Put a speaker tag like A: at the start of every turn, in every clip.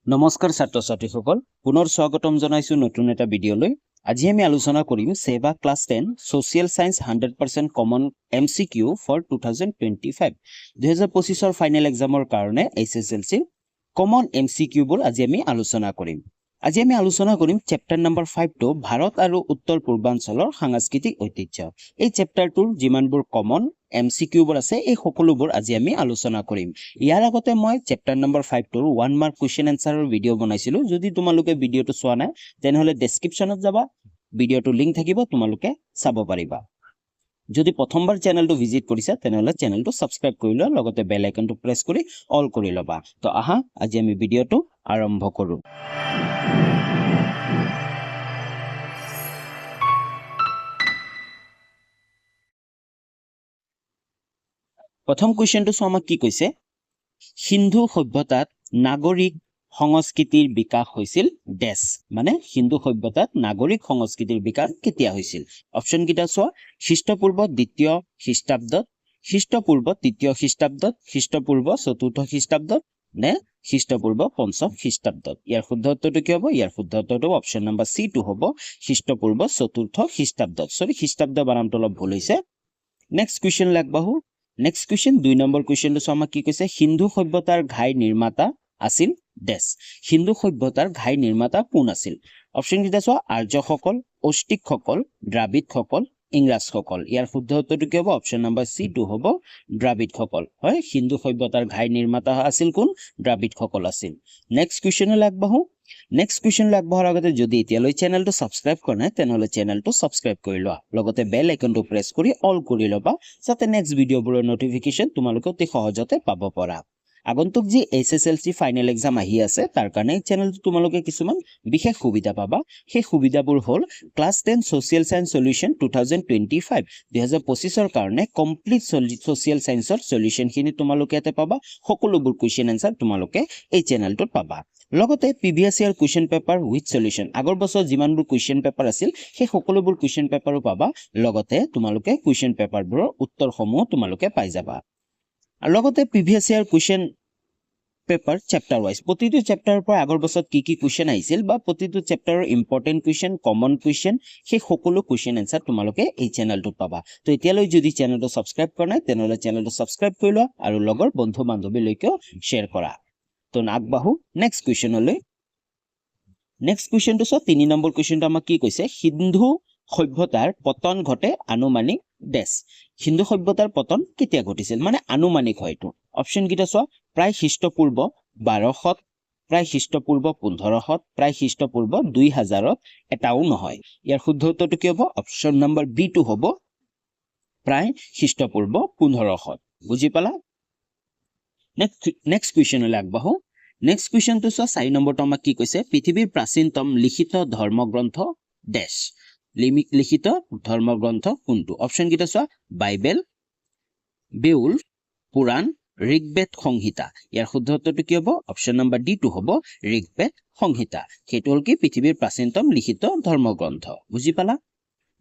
A: নমস্কাৰ ছাত্ৰ ছাত্ৰীসকল পুনৰ স্বাগতম জনাইছো নতুন এটা ভিডিঅলৈ আজি আমি আলোচনা কৰিম সেবা class 10 social science 100% common MCQ for 2025 2025 ৰ ফাইনেল এক্সামৰ কাৰণে এছএছএলসি কমন এমসিকিউ বোৰ আজি আমি আলোচনা কৰিম আজি আমি আলোচনা কৰিম চেপ্টাৰ নম্বৰ 5 টো ভাৰত আৰু উত্তৰ পূৰ্বাঞ্চলৰ সাংস্কৃতিক ঐতিহ্য এই চেপ্টাৰটোৰ যিমানবোৰ কমন এমসিকিউ বোৰ আছে এই সকলোবোৰ আজি আমি আলোচনা কৰিম ইয়াৰ আগতে মই চেপ্টাৰ নম্বৰ 5 টোৰ 1 মাৰ্ক কোৱেশ্চন এনসাৰৰ ভিডিও বনাইছিলো যদি তোমালোকে ভিডিওটো চোৱা নাই তেনেহলে ডেসক্ৰিপচনত যাবা ভিডিওটো লিংক থাকিব তোমালোকে চাব পাৰিবা যদি প্ৰথমবাৰ চেনেলটো ভিজিট কৰিছা তেনেহলে চেনেলটো সাবস্ক্ৰাইব কৰি লোৱা লগতে বেল আইকনটো প্ৰেছ কৰি অল কৰি লবা তো আহা আজি আমি ভিডিওটো আৰম্ভ কৰো প্ৰথম কোৱেশ্চনটো আমাক কি কৈছে সিন্ধু সভ্যতাত নাগৰিক সংস্কৃতিৰ বিকাশ হৈছিল দেশ মানে সিন্ধু সভ্যতাত নাগৰিক সংস্কৃতিৰ বিকাশ কেতিয়া হৈছিল অপচন কিটা চোৱা খ্ৰীষ্টপূৰ্ব দ্বিতীয় খ্ৰীষ্টাব্দত খ্ৰীষ্টপূৰ্ব তৃতীয় খ্ৰীষ্টাব্দত খ্ৰীষ্টপূৰ্ব চতুৰ্থ খ্ৰীষ্টাব্দত নে খ্ৰীষ্টপূৰ্ব পঞ্চম খ্ৰীষ্টাব্দত ইয়াৰ শুদ্ধ উত্তৰটো কি হ'ব ইয়াৰ শুদ্ধ উত্তৰটো অপচন নম্বৰ সি টো হ'ব খ্ৰীষ্টপূৰ্ব চতুৰ্থ খ্ৰীষ্টাব্দত সৰি খ্ৰীষ্টাব্দ বানামটো অলপ ভুল হৈছে নেক্সট কোৱেশ্চন লাগবাহু নেক্সট কোৱেশ্চন 2 নম্বৰ কোৱেশ্চনটো আমাক কি কৈছে সিন্ধু সভ্যতাৰ ঘাই নিৰ্মাতা আছিল দেশ সিন্ধু সভ্যতাৰ ঘাই নিৰ্মাতা কোন আছিল অপচন কিটা চোৱা আৰ্যসকল অষ্টিকসকল দ্ৰাবিড়সকল ইংৰাজসকল ইয়াৰ শুদ্ধ উত্তৰটো কি হ'ব অপচন নম্বৰ সি টো হ'ব দ্ৰাবিড়সকল হয় সিন্ধু সভ্যতাৰ ঘাই নিৰ্মাতা আছিল কোন দ্ৰাবিড়সকল আছিল নেক্সট কোৱেশ্চন লাগবাহু নেক্সট কোৱেশ্চন লাগবাহৰ আগতে যদি এতিয়ালৈ চেনেলটো সাবস্ক্ৰাইব কৰা নাই তেনেহলে চেনেলটো সাবস্ক্ৰাইব কৰি লোৱা লগতে বেল আইকনটো প্ৰেছ কৰি অল কৰি লবা যাতে নেক্সট ভিডিওবোৰৰ নটিফিকেশন তোমালোকে অতি সহজতে পাব পৰা আগন্তুক যি এছএছএলসি ফাইনেল এক্সাম আহি আছে তাৰ কাৰণে চেনেলটো তোমালোকে কিছুমান বিশেষ সুবিধা পাবা সেই সুবিধাবোৰ হ'ল ক্লাছ 10 সোশিয়েল সায়েন্স সলিউশন 2025 2025 ৰ কাৰণে কমপ্লিট সোশিয়েল সায়েন্সৰ সলিউশন খিনি তোমালোকে এতে পাবা সকলোবোৰ কোৱেশ্চন আনসাৰ তোমালোকে এই চেনেলটোত পাবা লগতে প্ৰিভিয়াস ইয়াৰ কোৱেশ্চন পেপাৰ উইথ সলিউশন আগৰ বছৰ যিমানবোৰ কোৱেশ্চন পেপাৰ আছিল সেই সকলোবোৰ কোৱেশ্চন পেপাৰো পাবা লগতে তোমালোকে কোৱেশ্চন পেপাৰবোৰৰ উত্তৰসমূহ তোমালোকে পাই যাবা আৰু লগতে প্ৰিভিয়াস ইয়াৰ কোৱেশ্চন পেপাৰ চেপ্টাৰ ওয়াইজ প্ৰতিটো চেপ্টাৰৰ পৰা আগৰ বছৰত কি কোৱেশ্চন আহিছিল বা প্ৰতিটো চেপ্টাৰৰ ইম্পৰ্টেন্ট কোৱেশ্চন কমন কোৱেশ্চন সেই সকলো কোৱেশ্চন আনসাৰ তোমালোকে এই চেনেলটোত পাবা তো এতিয়ালৈ যদি চেনেলটো সাবস্ক্ৰাইব কৰা নাই তেনেহলে চেনেলটো সাবস্ক্ৰাইব কৰি লোৱা আৰু লগৰ বন্ধু বান্ধৱীলৈকে শ্বেয়াৰ কৰা তো আগবাহু নেক্সট কোৱেশ্চনলৈ নেক্সট কোৱেশ্চনটো 3 নম্বৰ কোৱেশ্চনটো আমাক কি কৈছে সিন্ধু সভ্যতাৰ পতন ঘটে আনুমানিক দেশ সিন্ধু সভ্যতাৰ পতন কেতিয়া ঘটিছিল মানে আনুমানিক হয়তো অপচন কিটা চোৱা প্ৰায় খ্ৰীষ্টপূৰ্ব 1200 প্ৰায় খ্ৰীষ্টপূৰ্ব 1500 প্ৰায় খ্ৰীষ্টপূৰ্ব 2000 এটাও নহয় ইয়াৰ শুদ্ধ উত্তৰটো কি হ'ব অপচন নম্বৰ বি টো হ'ব প্ৰায় খ্ৰীষ্টপূৰ্ব 1500 বুজি পালা নেক্সট কোৱেশ্চনলৈ আগবাহো নেক্সট কোৱেশ্চনটো 4 নম্বৰটো আমাক কি কৈছে পৃথিৱীৰ প্ৰাচীনতম লিখিত ধৰ্মগ্ৰন্থ দেশ লিখিত ধৰ্মগ্ৰন্থ কোনটো অপচন কিটা চোৱা বাইবেল বেউল পুৰাণ ঋগবেদ সংহিতা ইয়াৰ শুদ্ধ উত্তৰটো কি হ'ব অপচন নম্বৰ ডি টো হ'ব ঋগবেদ সংহিতা সেইটো হ'ল কি পৃথিৱীৰ প্ৰাচীনতম লিখিত ধৰ্মগ্ৰন্থ বুজি পালা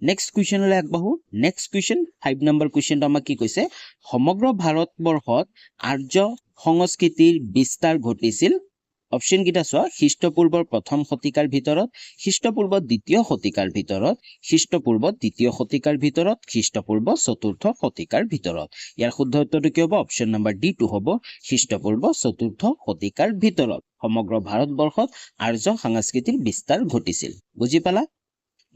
A: নেক্সট কোৱেশ্চনলৈ আগবাহো নেক্সট কোৱেশ্চন 5 নম্বৰ কোৱেশ্চনটো আমাক কি কৈছে সমগ্ৰ ভাৰতবৰ্ষত আৰ্য সংস্কৃতিৰ বিস্তাৰ ঘটিছিল অপচন কিটা চোৱা খ্ৰীষ্টপূৰ্বৰ প্ৰথম শতিকাৰ ভিতৰত খ্ৰীষ্টপূৰ্ব দ্বিতীয় শতিকাৰ ভিতৰত খ্ৰীষ্টপূৰ্ব দ্বিতীয় শতিকাৰ ভিতৰত খ্ৰীষ্টপূৰ্ব চতুৰ্থ শতিকাৰ ভিতৰত ইয়াৰ শুদ্ধ উত্তৰটো কি হ'ব অপচন নম্বৰ ডি টো হ'ব খ্ৰীষ্টপূৰ্ব চতুৰ্থ শতিকাৰ ভিতৰত সমগ্ৰ ভাৰতবৰ্ষত আৰ্য সংস্কৃতিৰ বিস্তাৰ ঘটিছিল বুজি পালা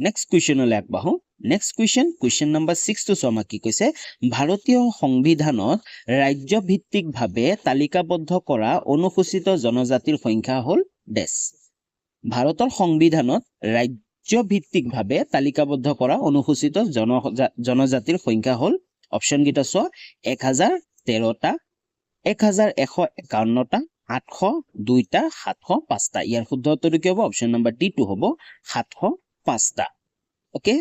A: নেক্সট কোৱেশ্চনলৈ আগবাহো নেক্সট কোৱেশ্চন নম্বৰ 6 টো আমাক কি কৈছে ভাৰতীয় সংবিধানত ৰাজ্য ভিত্তিকভাৱে তালিকাবদ্ধ কৰা অনুসূচিত জনজাতিৰ সংখ্যা হ'ল দেশ ভাৰতৰ সংবিধানত ৰাজ্য ভিত্তিকভাৱে তালিকাবদ্ধ কৰা অনুসূচিত জনজাতিৰ সংখ্যা হ'ল অপচন কিটা চোৱা 1013টা 1151টা 802টা 705টা ইয়াৰ শুদ্ধ উত্তৰটো কি হ'ব অপচন নম্বৰ ডি টো হ'ব 705টা ওকে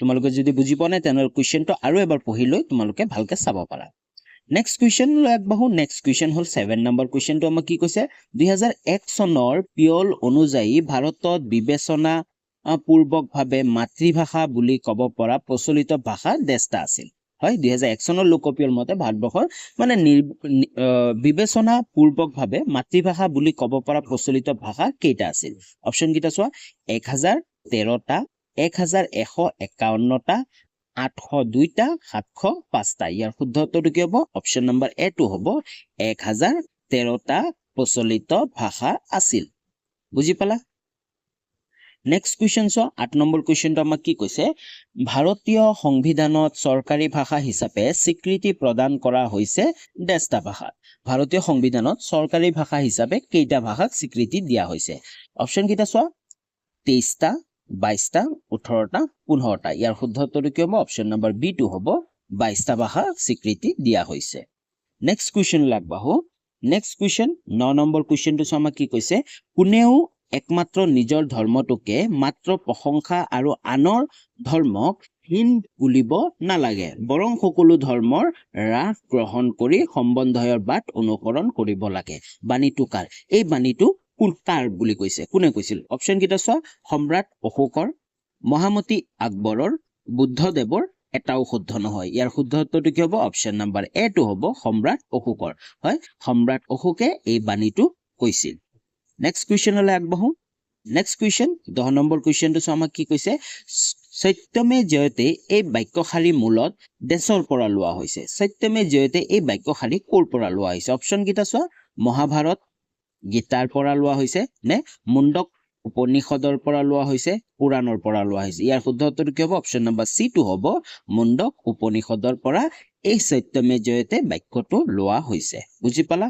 A: তোমালোকে যদি বুজি পোৱা নাই তেনে কোৱেশ্চনটো আৰু এবাৰ পঢ়ি লৈ তোমালোকে ভালকে চাব পাৰা নেক্সট কোৱেশ্চন লৈ আগবাহো নেক্সট কোৱেশ্চন হ'ল 7 নম্বৰ কোৱেশ্চনটো আমাক কি কৈছে 2001 চনৰ পিয়ল অনুযায়ী ভাৰতত বিবেচনা পূৰ্বকভাৱে মাতৃভাষা বুলি ক'ব পৰা প্ৰচলিত ভাষা দেশটা আছিল হয় 2001 চনৰ লোকপিয়ল মতে ভাৰতবৰ্ষৰ মানে বিবেচনা পূৰ্বকভাৱে মাতৃভাষা বুলি ক'ব পৰা প্ৰচলিত ভাষা কেইটা আছিল অপচন কেইটা চোৱা 1013টা 1151টা 802টা 705টা ইয়াৰ শুদ্ধ উত্তৰটো কি হ'ব অপচন নম্বৰ এ টো হ'ব 1013টা প্ৰচলিত ভাষা আছিল বুজি পালা নেক্সট কুৱেশ্যন চোৱা 8 নম্বৰ কুৱেশ্যনটো আমাক কি কৈছে ভাৰতীয় সংবিধানত চৰকাৰী ভাষা হিচাপে স্বীকৃতি প্ৰদান কৰা হৈছে ডেষ্টা ভাষা ভাৰতীয় সংবিধানত চৰকাৰী ভাষা হিচাপে কেইটা ভাষাক স্বীকৃতি দিয়া হৈছে অপচন কেইটা চোৱা 23টা 22টা 18টা 15টা ইয়াৰ শুদ্ধ উত্তৰটো কি হ'ব অপচন নম্বৰ বি টো হ'ব 22টা ভাষা স্বীকৃতি দিয়া হৈছে নেক্সট কুৱেশ্যন আগবাঢ়ো নেক্সট কুৱেশ্যন 9 নম্বৰ কুৱেশ্যনটো চোৱা আমাক কি কৈছে কোনেও একমাত্ৰ নিজৰ ধৰ্মটোকে মাত্ৰ প্ৰশংসা আৰু আনৰ ধৰ্মক হীন বুলিব নালাগে বৰং সকলো ধৰ্মৰ ৰাস গ্ৰহণ কৰি সম্বন্ধয়ৰ বাট অনুসৰণ কৰিব লাগে বাণীটো কাৰ এই বাণীটো কোন কাৰ বুলি কৈছে কোনে কৈছিল অপচন কেইটা চোৱা সম্ৰাট অশোকৰ মহামতি আকবৰৰ বুদ্ধদেৱৰ এটাও শুদ্ধ নহয় ইয়াৰ শুদ্ধ উত্তৰটো কি হ'ব অপচন নম্বৰ এ টো হ'ব সম্ৰাট অশোকৰ হয় সম্ৰাট অশোকে এই বাণীটো কৈছিল নেক্সট কুৱেশ্যনলৈ আগবাঢ়ো নেক্সট কুৱেশ্যন 10 নম্বৰ কুৱেশ্যনটো চোৱা আমাক কি কৈছে সত্যমে জয়তে এই বাক্যশাৰী মূলত দেশৰ পৰা লোৱা হৈছে সত্যমে জয়তে এই বাক্যশাৰী ক'ৰ পৰা লোৱা হৈছে অপচন কেইটা চোৱা মহাভাৰত গীতাৰ পৰা লোৱা হৈছে নে মুণ্ডক উপনিষদৰ পৰা লোৱা হৈছে পুৰাণৰ পৰা লোৱা হৈছে ইয়াৰ শুদ্ধ উত্তৰটো কি হ'ব অপচন নম্বৰ চি টো হ'ব মুণ্ডক উপনিষদৰ পৰা এই সত্যমে জয়তে বাক্যটো লোৱা হৈছে বুজি পালা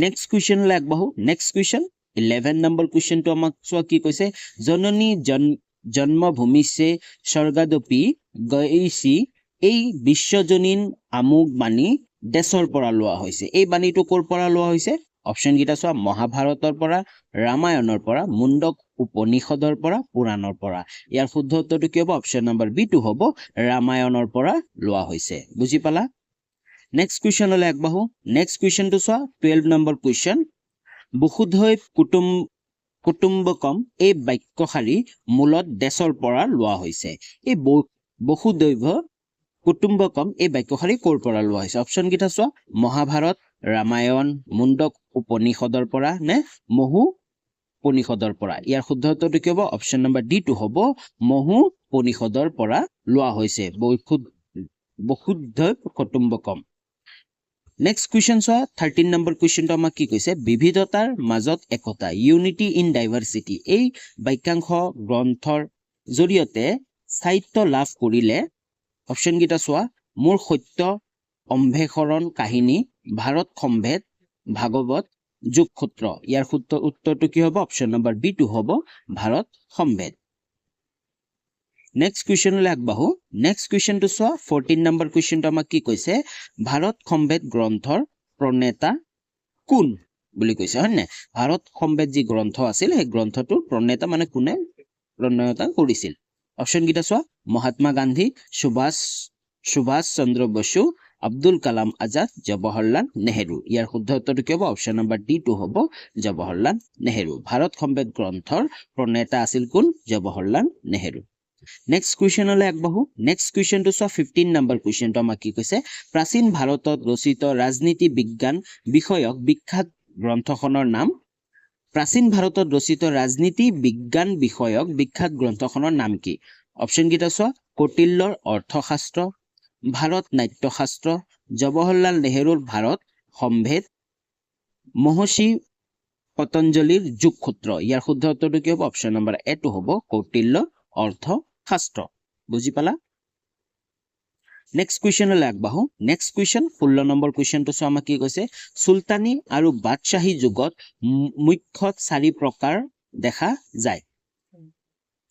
A: নেক্সট কুৱেশ্যনলৈ আগবাঢ়ো নেক্সট কুৱেশ্যন 11 নম্বৰ কুৱেশ্যনটো আমাক চোৱা কি কৈছে জননী জন্মভূমিছে স্বৰ্গাদপি গৈছি এই বিশ্বজনীন আমুক বাণী দেশৰ পৰা লোৱা হৈছে এই বাণীটো ক'ৰ পৰা লোৱা হৈছে অপচন কেইটা চোৱা মহাভাৰতৰ পৰা ৰামায়ণৰ পৰা মুণ্ডক উপনিষদৰ পৰা পুৰাণৰ পৰা ইয়াৰ শুদ্ধ উত্তৰটো কি হ'ব অপচন নম্বৰ বি টো হ'ব ৰামায়ণৰ পৰা লোৱা হৈছে বুজি পালা নেক্সট কুৱেশ্যনলৈ আগবাঢ়ো নেক্সট কুৱেশ্যনটো চোৱা 12 নম্বৰ কুৱেশ্যন বসুধৈৱ কুটুম্বকম এই বাক্যশাৰী মূলত দেশৰ পৰা লোৱা হৈছে এই বসুধৈৱ কুটুম্বকম এই বাক্যশাৰী ক'ৰ পৰা লোৱা হৈছে অপচন কেইটা চোৱা মহাভাৰত ৰামায়ণ মুণ্ডক উপনিষদৰ পৰা নে মহু উপনিষদৰ পৰা ইয়াৰ শুদ্ধ উত্তৰটো কি হ'ব অপচন নম্বৰ ডি টো হ'ব মহু উপনিষদৰ পৰা লোৱা হৈছে বসুধৈৱ কুটুম্বকম নেক্সট কুৱেশ্যন চোৱা 13 নম্বৰ কুৱেশ্যনটো আমাক কি কৈছে বিবিধতাৰ মাজত একতা ইউনিটি ইন ডাইভাৰ্চিটি এই বাক্যাংশ গ্ৰন্থৰ জৰিয়তে স্থায়িত্ব লাভ কৰিলে অপচন কেইটা চোৱা মোৰ সত্য অম্ভেষৰণ কাহিনী ভাৰত সম্ভেদ ভাগৱত যোগসূত্ৰ ইয়াৰ শুদ্ধ উত্তৰটো কি হ'ব অপচন নম্বৰ বি টো হ'ব ভাৰত সম্ভেদ নেক্সট কুৱেশ্যনলৈ আগবাঢ়ো নেক্সট কুৱেশ্যনটো চোৱা 14 নম্বৰ কুৱেশ্যনটো আমাক কি কৈছে ভাৰত সম্ভেদ গ্ৰন্থৰ প্ৰণেতা কোন বুলি কৈছে হয় নে ভাৰত সম্ভেদ যি গ্ৰন্থ আছিল সেই গ্ৰন্থটোৰ প্ৰণেতা মানে কোনে প্ৰণয়তা কৰিছিল অপচন কেইটা চোৱা মহাত্মা গান্ধী সুভাষ চন্দ্ৰ বসু আব্দুল কালাম আজাদ জৱাহৰলাল নেহেৰু ইয়াৰ শুদ্ধ উত্তৰটো কি হ'ব অপচন নম্বৰ ডি টো হ'ব জৱাহৰলাল নেহেৰু ভাৰত সম্ভেদ গ্ৰন্থৰ প্ৰণেতা আছিল কোন জৱাহৰলাল নেহেৰু নেক্সট কুৱেশ্যনলৈ আগবাঢ়ো নেক্সট কুৱেশ্যনটো চোৱা 15 নম্বৰ কুৱেশ্যনটো আমাক কি কৈছে প্ৰাচীন ভাৰতত ৰচিত ৰাজনীতি বিজ্ঞান বিষয়ক বিখ্যাত গ্ৰন্থখনৰ নাম প্ৰাচীন ভাৰতত ৰচিত ৰাজনীতি বিজ্ঞান বিষয়ক বিখ্যাত গ্ৰন্থখনৰ নাম কি অপচন কেইটা চোৱা কৌটিল্যৰ অৰ্থশাস্ত্ৰ ভাৰত নাট্যশাস্ত্ৰ জৱাহৰলাল নেহেৰুৰ ভাৰত সম্ভেদ মহৰ্ষি পতঞ্জলিৰ যোগসূত্ৰ ইয়াৰ শুদ্ধ উত্তৰটো কি হ'ব অপচন নম্বৰ এ টো হ'ব কৌটিল্যৰ অৰ্থশাস্ত্ৰ বুজি পালা নেক্সট কুৱেশ্যনলৈ আগবাঢ়ো নেক্সট কুৱেশ্যন 16 নম্বৰ কুৱেশ্যনটো চোৱা আমাক কি কৈছে চুলতানী আৰু বাদশ্বাহী যুগত মুখ্যত 4 প্ৰকাৰ দেখা যায়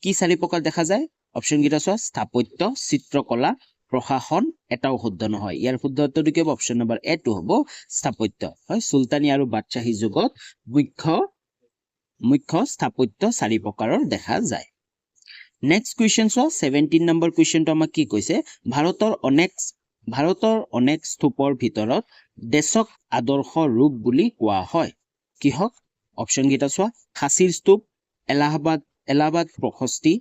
A: কি 4 প্ৰকাৰ দেখা যায় অপচন কেইটা চোৱা স্থাপত্য চিত্ৰকলা প্ৰশাসন এটাও শুদ্ধ নহয় ইয়াৰ শুদ্ধ উত্তৰটো কি হ'ব অপচন নম্বৰ এ টো হ'ব স্থাপত্য হয় চুলতানী আৰু বাদশ্বাহী যুগত মুখ্য স্থাপত্য 4 প্ৰকাৰৰ দেখা যায় নেক্সট কুৱেশ্যন চোৱা 17 নম্বৰ কুৱেশ্যনটো আমাক কি কৈছে ভাৰতৰ অনেক স্তূপৰ ভিতৰত দেশক আদৰ্শ ৰূপ বুলি কোৱা হয় কিহক অপচন কেইটা চোৱা খাচীৰ স্তূপ এলাহাবাদ প্ৰশস্তি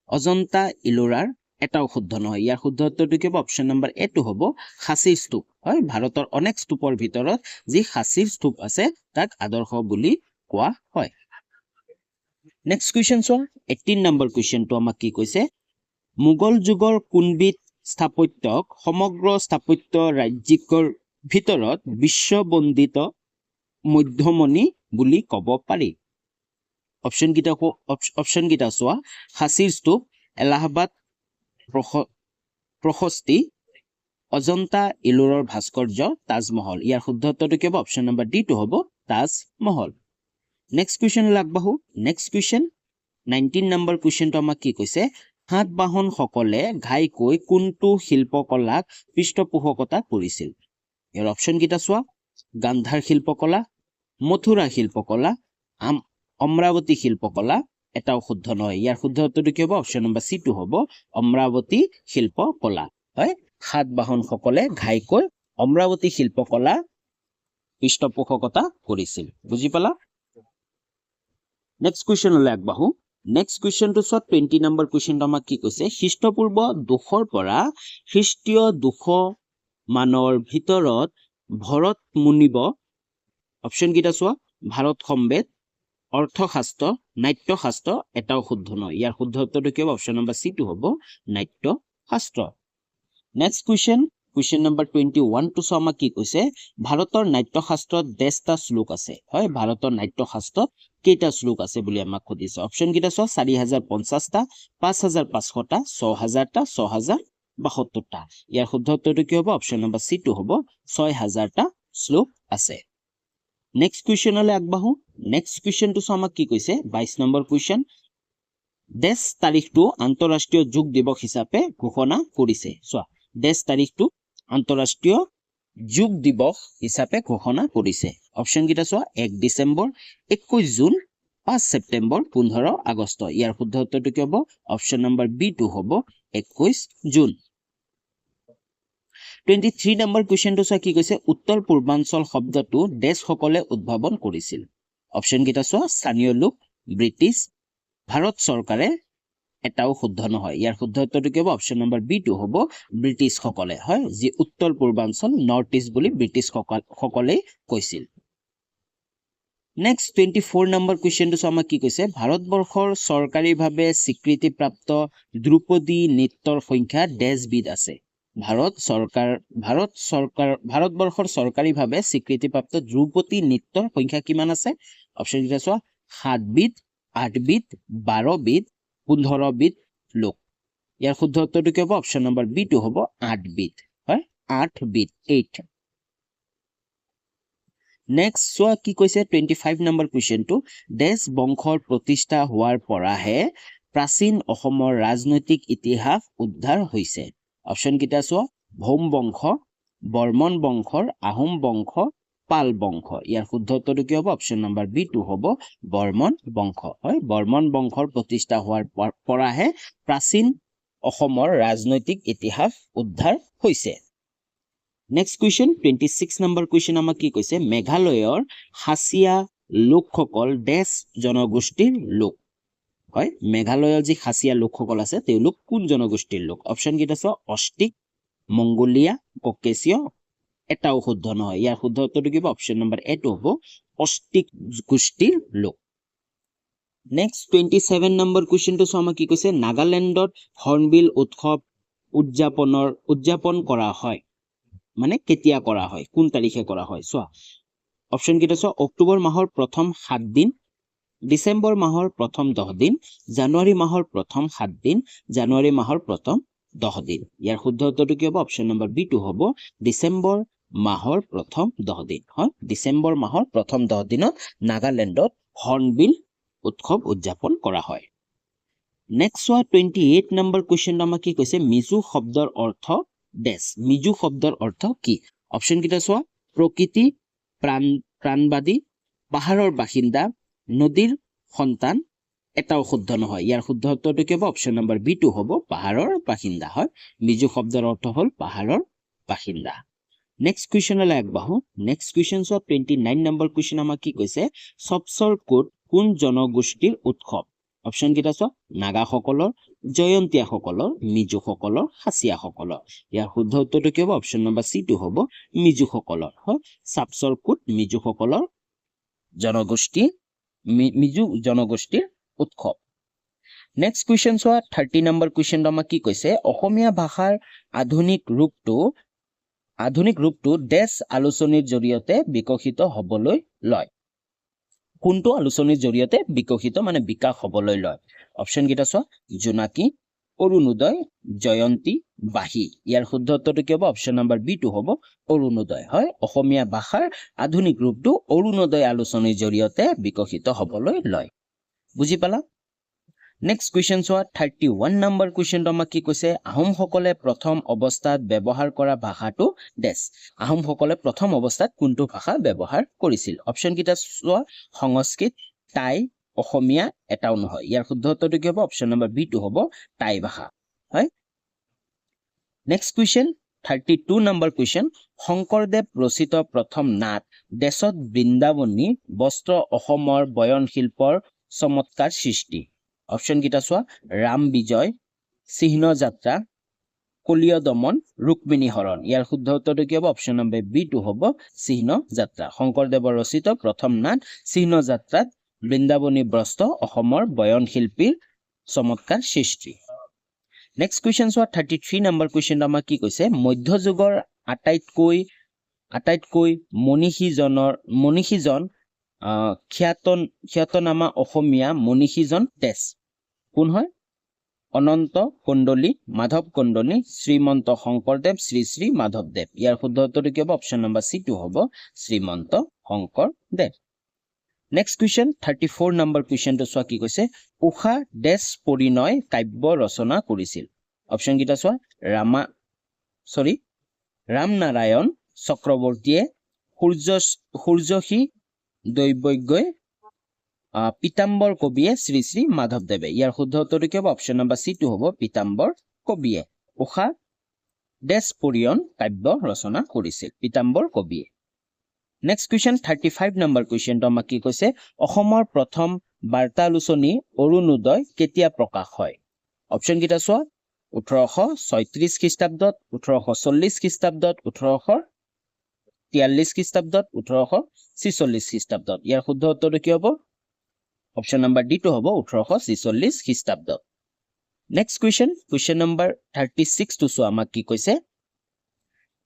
A: অজন্তা ইলোৰাৰ এটাও শুদ্ধ নহয় ইয়াৰ শুদ্ধ উত্তৰটো কি হ'ব অপচন নম্বৰ এ টো হ'ব খাচীৰ স্তূপ হয় ভাৰতৰ অনেক স্তূপৰ ভিতৰত যি খাচীৰ স্তূপ আছে তাক আদৰ্শ বুলি কোৱা হয় নেক্সট কুৱেশ্যন চোৱা 18 নম্বৰ কুৱেশ্যনটো আমাক কি কৈছে মোগল যুগৰ কোনবিধ স্থাপত্যক সমগ্ৰ স্থাপত্য ৰাজ্যিকৰ ভিতৰত বিশ্ববন্দিত মধ্যমণি বুলি ক'ব পাৰি অপচন কেইটা চোৱা খাচীৰ স্তূপ এলাহাবাদ প্ৰশস্তি অজন্তা ইলোৰৰ ভাস্কৰ্য তাজমহল ইয়াৰ শুদ্ধ উত্তৰটো কি হ'ব অপচন নম্বৰ ডি টো হ'ব তাজমহল নেক্সট কুৱেশ্যন আগবাঢ়ো নেক্সট কুৱেশ্যন 19 নম্বৰ কুৱেশ্যনটো আমাক কি কৈছে সাতবাহন সকলে ঘাইকৈ কোনটো শিল্পকলাক পৃষ্ঠপোষকতা কৰিছিল ইয়াৰ অপচন কেইটা চোৱা গান্ধাৰ শিল্পকলা মথুৰা শিল্পকলা অমৰাৱতী শিল্পকলা এটাও শুদ্ধ নহয় ইয়াৰ শুদ্ধ উত্তৰটো কি হ'ব অপচন নম্বৰ সি টো হ'ব অমৰাৱতী শিল্পকলা হয় সাতবাহন সকলে ঘাইকৈ অমৰাৱতী শিল্পকলা পৃষ্ঠপোষকতা কৰিছিল বুজি পালা নেক্সট কুৱেশ্যনলৈ আগবাঢ়ো নেক্সট কুৱেশ্যনটো চোৱা 20 নম্বৰ কুৱেশ্যনটো আমাক কি কৈছে খ্ৰীষ্টপূৰ্ব 200 পৰা খ্ৰীষ্টীয় 200 মানৰ ভিতৰত ভৰত মুনিব অপচন কেইটা চোৱা ভাৰত সম্বেদ অৰ্থশাস্ত্ৰ নাট্যশাস্ত্ৰ এটাও শুদ্ধ নহয় ইয়াৰ শুদ্ধ উত্তৰটো কি হ'ব অপচন নম্বৰ সি টো হ'ব নাট্যশাস্ত্ৰ নেক্সট কুৱেশ্যন নম্বৰ 21 টো চোৱা আমাক কি কৈছে ভাৰতৰ নাট্যশাস্ত্ৰত 10টা শ্লোক আছে হয় ভাৰতৰ নাট্যশাস্ত্ৰত কেইটা শ্লোক আছে বুলি আমাক সুধিছে অপচন কেইটা চোৱা 4050টা 5500টা 6000টা 6072টা ইয়াৰ শুদ্ধ উত্তৰটো কি হ'ব অপচন নম্বৰ সি টো হ'ব 6000টা শ্লোক আছে নেক্সট কুৱেশ্যনলৈ আগবাঢ়ো নেক্সট কুৱেশ্যনটো চোৱা আমাক কি কৈছে 22 নম্বৰ কুৱেশ্যন দেশ তাৰিখটো আন্তঃৰাষ্ট্ৰীয় যোগ দিৱস হিচাপে ঘোষণা কৰিছে চোৱা দেশ তাৰিখটো আন্তঃৰাষ্ট্ৰীয় যোগ দিৱস হিচাপে ঘোষণা কৰিছে অপচন কেইটা চোৱা 1 ডিচেম্বৰ 21 জুন 5 ছেপ্টেম্বৰ 15 আগষ্ট ইয়াৰ শুদ্ধ উত্তৰটো কি হ'ব অপচন নম্বৰ বি টো হ'ব 21 জুন 23 নম্বৰ কুৱেশ্যনটো চোৱা কি কৈছে উত্তৰ পূৰ্বাঞ্চল শব্দটো দেশসকলে উদ্ভাৱন কৰিছিল অপচন কেইটা চোৱা স্থানীয় লোক ব্ৰিটিছ ভাৰত চৰকাৰে এটাও শুদ্ধ নহয় ইয়াৰ শুদ্ধ উত্তৰটো কি হ'ব অপচন নম্বৰ বি টো হ'ব ব্ৰিটিছ সকলে হয় যি উত্তৰ পূৰ্বাঞ্চল নৰ্থ ইষ্ট বুলি ব্ৰিটিছ সকলে কৈছিল নেক্সট 24 নম্বৰ কুৱেশ্যনটো চোৱা আমাক কি কৈছে ভাৰতবৰ্ষৰ চৰকাৰীভাৱে স্বীকৃতিপ্ৰাপ্ত ধ্ৰুপদী নৃত্যৰ সংখ্যা ডেছবিধ আছে ভাৰতবৰ্ষৰ চৰকাৰীভাৱে স্বীকৃতিপ্ৰাপ্ত ধ্ৰুপদী নৃত্যৰ সংখ্যা কিমান আছে অপচন কেইটা চোৱা 7 বিধ 8 বিধ 12 বিধ 15 বিধ লোক ইয়াৰ শুদ্ধ উত্তৰটো কি হ'ব অপচন নম্বৰ বি টো হ'ব 8 বিধ হয় 8 বিধ 8 নেক্সট চোৱা কি কৈছে 25 নম্বৰ কুৱেশ্যনটো দেশ বংশৰ প্ৰতিষ্ঠা হোৱাৰ পৰাহে প্ৰাচীন অসমৰ ৰাজনৈতিক ইতিহাস উদ্ধাৰ হৈছে অপচন কেইটা চোৱা ভৌম বংশ বৰ্মন বংশৰ আহোম বংশ পাল বংশ ইয়াৰ শুদ্ধ উত্তৰটো কি হ'ব অপচন নম্বৰ বি টো হ'ব বৰ্মন বংশ হয় বৰ্মন বংশৰ প্ৰতিষ্ঠা হোৱাৰ পৰাহে প্ৰাচীন অসমৰ ৰাজনৈতিক ইতিহাস উদ্ধাৰ হৈছে নেক্সট কুৱেশ্যন 26 নম্বৰ কুৱেশ্যন আমাক কি কৈছে মেঘালয়ৰ খাচীয়া লোকসকল ডেছ জনগোষ্ঠীৰ লোক হয় মেঘালয়ৰ যি খাচীয়া লোকসকল আছে তেওঁলোক কোন জনগোষ্ঠীৰ লোক অপচন কেইটা চোৱা অষ্টিক মংগোলিয়া ককেশীয় এটাও শুদ্ধ নহয় ইয়াৰ শুদ্ধ উত্তৰটো কি হ'ব অপচন নম্বৰ এ টো হ'ব অষ্টিক গোষ্ঠীৰ লোক নেক্সট 27 নম্বৰ কুৱেশ্যনটো চোৱা আমাক কি কৈছে নাগালেণ্ডত হৰ্ণবিল উৎসৱ উদযাপন কৰা হয় মানে কেতিয়া কৰা হয় কোন তাৰিখে কৰা হয় চোৱা অপচন কেইটা চোৱা অক্টোবৰ মাহৰ প্ৰথম 7 দিন ডিচেম্বৰ মাহৰ প্ৰথম 10 দিন জানুৱাৰী মাহৰ প্ৰথম 7 দিন জানুৱাৰী মাহৰ প্ৰথম 10 দিন ইয়াৰ শুদ্ধ উত্তৰটো কি হ'ব অপচন নম্বৰ বি টো হ'ব ডিচেম্বৰ মাহৰ প্ৰথম 10 দিন হয় ডিচেম্বৰ মাহৰ প্ৰথম 10 দিনত নাগালেণ্ডত হৰ্ণবিল উৎসৱ উদযাপন কৰা হয় নেক্সট চোৱা 28 নম্বৰ কুৱেশ্যনটো আমাক কি কৈছে মিজো শব্দৰ অৰ্থ ডেছ মিজো শব্দৰ অৰ্থ কি অপচন কেইটা চোৱা প্ৰকৃতি প্ৰাণবাদী পাহাৰৰ বাসিন্দা নদীৰ সন্তান এটাও শুদ্ধ নহয় ইয়াৰ শুদ্ধ উত্তৰটো কি হ'ব অপচন নম্বৰ বি টো হ'ব পাহাৰৰ বাসিন্দা হয় মিজো শব্দৰ অৰ্থ হ'ল পাহাৰৰ বাসিন্দা নেক্সট কুৱেশ্যনলৈ আগবাঢ়ো নেক্সট কুৱেশ্যন চোৱা 29 নম্বৰ কুৱেশ্যন আমাক কি কৈছে সবচৰ কোট কোন জনগোষ্ঠীৰ উৎসৱ অপচন কেইটা চোৱা নাগাসকলৰ জয়ন্তীয়াসকলৰ, মিজুসকলৰ, খাচীয়াসকলৰ। ইয়াৰ শুদ্ধ উত্তৰটো কি হ'ব? অপশ্যন নম্বৰ চি টো হ'ব মিজুসকলৰ। হয়, চাপচৰ কোট মিজুসকলৰ জনগোষ্ঠী, মিজু জনগোষ্ঠীৰ উৎসৱ। নেক্সট কুৱেশ্যন চোৱা, 30 নম্বৰ কুৱেশ্যনটো আমাক কি কৈছে? অসমীয়া ভাষাৰ আধুনিক ৰূপটো ডেছ আলোচনীৰ জৰিয়তে বিকশিত হ'বলৈ লয়। কোনটো আলোচনীৰ জৰিয়তে বিকশিত মানে বিকাশ হ'বলৈ লয়? অপশ্যন কেইটা চোৱা, জোনাকী, অৰুণোদয়, জয়ন্তী, বাহী। ইয়াৰ শুদ্ধ উত্তৰটো কি হ'ব? অপশ্যন নম্বৰ বি টো হ'ব অৰুণোদয়। হয়, অসমীয়া ভাষাৰ আধুনিক ৰূপটো অৰুণোদয় আলোচনীৰ জৰিয়তে বিকশিত হ'বলৈ লয়। বুজি পালা? নেক্সট কুৱেশ্যন চোৱা, 31 নম্বৰ কুৱেশ্যনটো আমাক কি কৈছে? আহোমসকলে প্ৰথম অৱস্থাত ব্যৱহাৰ কৰা ভাষাটো ডেছ। আহোমসকলে প্ৰথম অৱস্থাত কোনটো ভাষা ব্যৱহাৰ কৰিছিল? অপশ্যন কেইটা চোৱা, সংস্কৃত, টাই, অসমীয়া, এটাও নহয়। ইয়াৰ শুদ্ধ উত্তৰটো কি হ'ব? অপশ্যন নম্বৰ বি টো হ'ব টাই ভাষা। হয়, next question, 32 number question, Sankardev ৰচিত প্ৰথম নাট ডেছত বৃন্দাবনী বস্ত্ৰ অসমৰ বয়ন শিল্পৰ চমৎকাৰ সৃষ্টি। অপশ্যন কেইটা চোৱা, ৰাম বিজয়, চিহ্ন যাত্ৰা, কলীয় দমন, ৰুক্মিণী হৰণ। ইয়াৰ শুদ্ধ উত্তৰটো কি হ'ব? অপশ্যন নম্বৰ বি টো হ'ব চিহ্ন যাত্ৰা। শংকৰদেৱৰ ৰচিত প্ৰথম নাট চিহ্ন যাত্ৰাত বৃন্দাবনী বস্ত্ৰ অসমৰ বয়ন শিল্পীৰ চমৎকাৰ সৃষ্টি। নেক্সট কুৱেশ্যন চোৱা, 33 নম্বৰ কুৱেশ্যনটো আমাক কি কৈছে? মধ্যযুগৰ আটাইতকৈ মনীষীজন খ্যাতনামা অসমীয়া মনীষীজন ডেছ। কোন হয়? অনন্ত কণ্ডলী, মাধৱ কণ্ডলী, শ্ৰীমন্ত শংকৰদেৱ, শ্ৰী শ্ৰী মাধৱদেৱ। ইয়াৰ শুদ্ধ উত্তৰটো কি হ'ব? অপশ্যন নম্বৰ চি টো হ'ব শ্ৰীমন্ত শংকৰদেৱ। নেক্সট কুৱেশ্যন, 34 নম্বৰ কুৱেশ্যনটো চোৱা, কি কৈছে? উষা ডেছ পৰিণয় কাব্য ৰচনা কৰিছিল। অপশ্যন কেইটা চোৱা, ৰামনাৰায়ণ চক্ৰৱৰ্তীয়ে, সূৰ্যশ্ৰী দৈবজ্ঞই, পীতাম্বৰ কবিয়ে, শ্ৰী শ্ৰী মাধৱদেৱে। ইয়াৰ শুদ্ধ উত্তৰটো কি হ'ব? অপশ্যন নম্বৰ চি টো হ'ব পীতাম্বৰ কবিয়ে। উষা ডেছ পৰিয়ন কাব্য ৰচনা কৰিছিল, পীতাম্বৰ কবিয়ে। নেক্সট কুৱেশ্যন, 35 নম্বৰ কুৱেশ্যনটো আমাক কি কৈছে? অসমৰ প্ৰথম বাৰ্তালোচনী অৰুণোদয় কেতিয়া প্ৰকাশ হয়? অপশ্যন কেইটা চোৱা, 1836 খ্ৰীষ্টাব্দত, 1840 খ্ৰীষ্টাব্দত, 1843 খ্ৰীষ্টাব্দত, 1846 খ্ৰীষ্টাব্দত। ইয়াৰ শুদ্ধ উত্তৰটো কি হ'ব? অপশ্যন নম্বৰ ডি টো হ'ব 1846 খ্ৰীষ্টাব্দত। নেক্সট কুৱেশ্যন নম্বৰ 36 টো চোৱা, আমাক কি কৈছে?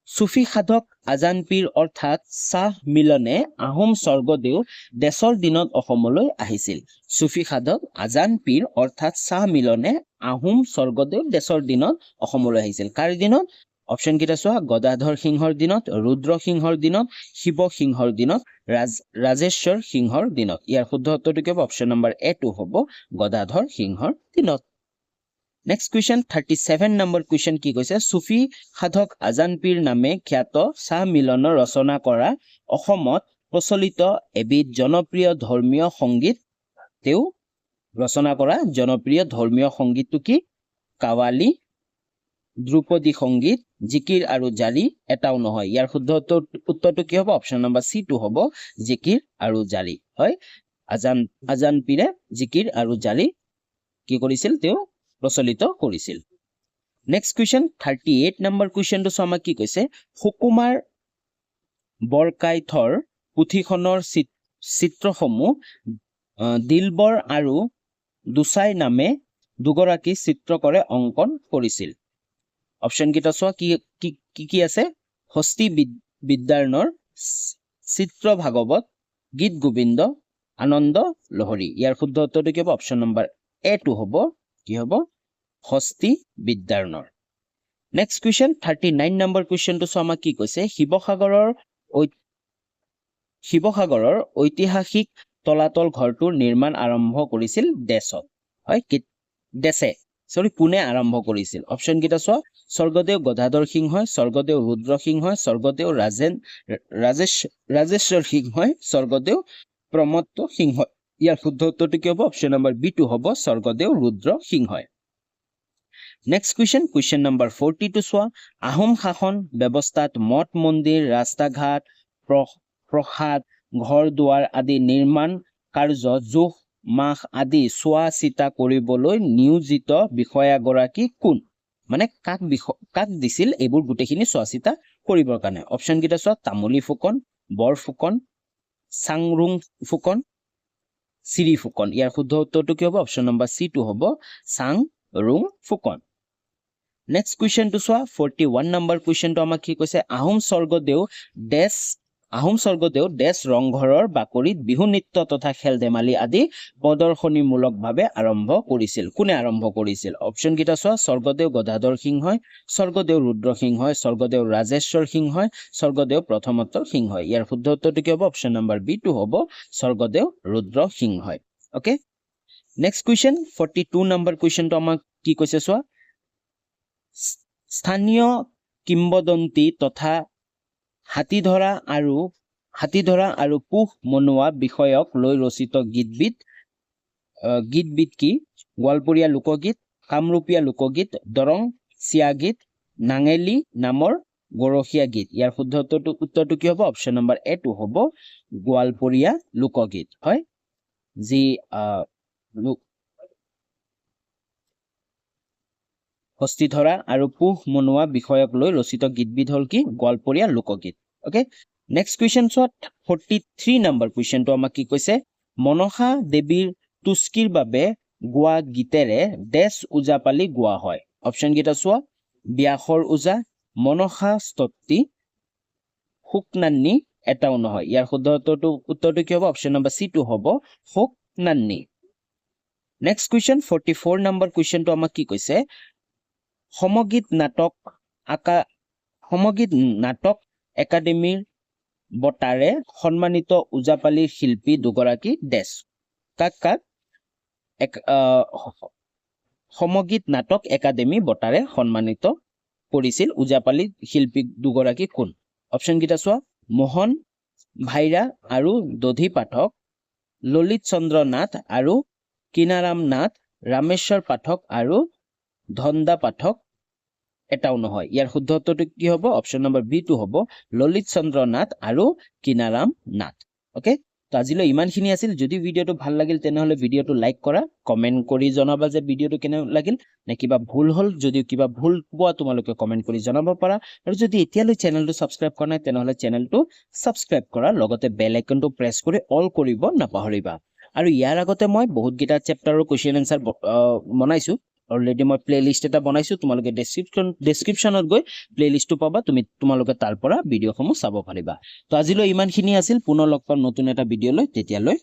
A: চুফী সাধক আজান পীৰ অৰ্থাৎ চাহ মিলনে আহোম স্বৰ্গদেউ ডেছৰ দিনত অসমলৈ আহিছিল। চুফী সাধক আজান পীৰ অৰ্থাৎ চাহ মিলনে আহোম স্বৰ্গদেউ ডেছৰ দিনত অসমলৈ আহিছিল। কাৰ দিনত? অপশ্যন কেইটা চোৱা, গদাধৰ সিংহৰ দিনত, ৰুদ্ৰ সিংহৰ দিনত, শিৱ সিংহৰ দিনত, ৰাজেশ্বৰ সিংহৰ দিনত। ইয়াৰ শুদ্ধ উত্তৰটো কি হ'ব? অপশ্যন নম্বৰ এ টো হ'ব গদাধৰ সিংহৰ দিনত। নেক্সট কুৱেশ্যন, 37 নম্বৰ কুৱেশ্যন কি কৈছে? চুফী সাধক আজান পীৰ নামে খ্যাত চাহ মিলনৰ ৰচনা কৰা অসমত প্ৰচলিত এবিধ জনপ্ৰিয় ধৰ্মীয় সংগীত, তেওঁ ৰচনা কৰা জনপ্ৰিয় ধৰ্মীয় সংগীতটো কি? কাৱালী, ধ্ৰুপদী সংগীত, জিকিৰ আৰু জাৰি, এটাও নহয়। ইয়াৰ শুদ্ধ উত্তৰটো কি হ'ব? অপশ্যন নম্বৰ চি টো হ'ব জিকিৰ আৰু জাৰি। হয়, আজান পীৰে জিকিৰ আৰু জাৰি কি কৰিছিল? তেওঁ প্ৰচলিত কৰিছিল। নেক্সট কুৱেশ্যন, 38 নম্বৰ কুৱেশ্যনটো চোৱা, আমাক কি কৈছে? সুকুমাৰ বৰকাইথৰ পুথিখনৰ চিত্ৰসমূহ দিলবৰ আৰু দুচাই নামে দুগৰাকী চিত্ৰকৰে অংকন কৰিছিল। অপশ্যন কেইটা চোৱা, কি আছে? হস্তি বিদ্যাৰ্ণৰ, চিত্ৰ ভাগৱত, গীত গোবিন্দ, আনন্দ লহৰী। ইয়াৰ শুদ্ধ উত্তৰটো কি হ'ব? অপশ্যন নম্বৰ এ টো হ'ব কি হ'ব? হস্তি বিদ্যাৰ্ণৰ। নেক্সট কুৱেশ্যন, 39 নম্বৰ কুৱেশ্যনটো চোৱা, আমাক কি কৈছে? শিৱসাগৰৰ ঐতিহাসিক তলাতল ঘৰটোৰ নিৰ্মাণ আৰম্ভ কৰিছিল ডেছত। হয়, কোনে আৰম্ভ কৰিছিল? অপশ্যন কেইটা চোৱা, স্বৰ্গদেউ গদাধৰ সিংহই, স্বৰ্গদেউ ৰুদ্ৰ সিংহই, স্বৰ্গদেউ ৰাজেশ্বৰ সিংহই, স্বৰ্গদেউ প্ৰমত্ত সিংহই। ইয়াৰ শুদ্ধ উত্তৰটো কি হ'ব? অপশ্যন নম্বৰ বি টো হ'ব স্বৰ্গদেউ ৰুদ্ৰ সিংহই। নেক্সট কুৱেশ্যন নম্বৰ 42 চোৱা, আহোম শাসন ব্যৱস্থাত মঠ মন্দিৰ, ৰাস্তা ঘাট, প্ৰসাদ, ঘৰ দুৱাৰ আদি নিৰ্মাণ কাৰ্য জোখ মাহ আদি চোৱা চিতা কৰিবলৈ নিয়োজিত বিষয়াগৰাকী কোন মানে কাক দিছিল এইবোৰ গোটেইখিনি চোৱা চিতা কৰিবৰ কাৰণে অপচন কেইটা চোৱা তামুলী ফুকন বৰফুকন চাংৰুং ফুকন চিৰি ফুকন ইয়াৰ শুদ্ধ উত্তৰটো কি হ'ব অপচন নম্বৰ সি টো হ'ব চাংৰুং ফুকন নেক্সট কুৱেশ্যনটো চোৱা 41 নম্বৰ কুৱেশ্যনটো আমাক কি কৈছে আহোম স্বৰ্গদেউ দেশ ৰংঘৰৰ বাকৰিত বিহু নৃত্য তথা খেল ধেমালি আদি প্ৰদৰ্শনীমূলকভাৱে আৰম্ভ কৰিছিল কোনে আৰম্ভ কৰিছিল অপচন কেইটা চোৱা স্বৰ্গদেউ গদাধৰ সিংহই স্বৰ্গদেউ ৰুদ্ৰ সিংহই স্বৰ্গদেউ ৰাজেশ্বৰ সিংহই স্বৰ্গদেউ প্ৰথমোত্তৰ সিংহই ইয়াৰ শুদ্ধ উত্তৰটো কি হ'ব অপচন নম্বৰ বি টো হ'ব স্বৰ্গদেউ ৰুদ্ৰ সিংহই ওকে নেক্সট কুৱেশ্যন 42 নম্বৰ কুৱেশ্যনটো আমাক কি কৈছে চোৱা স্থানীয় কিম্বদন্তি তথা হাতী ধৰা আৰু পোহ মনোৱা বিষয়ক লৈ ৰচিত গীতবিধ কি গোৱালপৰীয়া লোকগীত কামৰূপীয়া লোকগীত দৰং চিয়া গীত নাঙেলি নামৰ গৰখীয়া গীত ইয়াৰ শুদ্ধ উত্তৰটো কি হ'ব অপচন নম্বৰ এ টো হ'ব গোৱালপৰীয়া লোকগীত হয় যি হস্তি ধৰা আৰু পোহ মনোৱা বিষয়ক লৈ ৰচিত গীতবিধ হ'ল কি গোৱালপৰীয়া লোকগীত ওকে নেক্সট কুৱেশ্যন চোৱা 43 নম্বৰ কুৱেশ্যনটো আমাক কি কৈছে মনসা দেৱীৰ তুস্কিৰ বাবে গোৱা গীতেৰে দেশ ওজাপালি গোৱা হয় অপচন কেইটা চোৱা ব্যাসৰ ওজা মনসা স্তুতি শুকনান্নী এটাও নহয় ইয়াৰ শুদ্ধ উত্তৰটো কি হ'ব অপচন নম্বৰ সি টো হ'ব শুকনান্নী নেক্সট কুৱেশ্যন 44 নম্বৰ কুৱেশ্যনটো আমাক কি কৈছে সমগীত নাটক একাডেমীৰ বঁটাৰে সন্মানিত ওজাপালিৰ শিল্পী দুগৰাকী দেশ কাক সমগীত নাটক একাডেমী বঁটাৰে সন্মানিত কৰিছিল ওজাপালিৰ শিল্পী দুগৰাকী কোন অপচন কেইটা চোৱা মোহন ভাইৰা আৰু দধি পাঠক ললিত চন্দ্ৰ নাথ আৰু কিনাৰাম নাথ ৰামেশ্বৰ পাঠক আৰু ধন্দা পাঠক এটাও নহয় ইয়াৰ শুদ্ধ উত্তৰটো কি হ'ব অপচন নম্বৰ বি টো হ'ব ললিত চন্দ্ৰ নাথ আৰু কিনাৰাম নাথ ওকে তো আজিলৈ ইমানখিনি আছিল যদি ভিডিঅ'টো ভাল লাগিল তেনেহ'লে ভিডিঅ'টো লাইক কৰা কমেণ্ট কৰি জনাবা যে ভিডিঅ'টো কেনে লাগিল নে কিবা ভুল হ'ল যদি কিবা ভুল পোৱা তোমালোকে কমেণ্ট কৰি জনাব পাৰা আৰু যদি এতিয়ালৈ চেনেলটো ছাবস্ক্ৰাইব কৰা নাই তেনেহ'লে চেনেলটো ছাবস্ক্ৰাইব কৰা লগতে বেল আইকনটো প্ৰেছ কৰি অল কৰিব নাপাহৰিবা আৰু ইয়াৰ আগতে মই বহুতকেইটা চেপ্টাৰৰ কুৱেশ্যন এনসাৰ বনাইছো অলৰেডি মই প্লেলিষ্ট এটা বনাইছো তোমালোকে ডেছক্ৰিপশ্যনত গৈ প্লেলিষ্টটো পাবা তোমালোকে তাৰ পৰা ভিডিঅ'সমূহ চাব পাৰিবা তো আজিলৈ ইমানখিনি আছিল পুনৰ লগ পাম নতুন এটা ভিডিঅ'লৈ তেতিয়ালৈ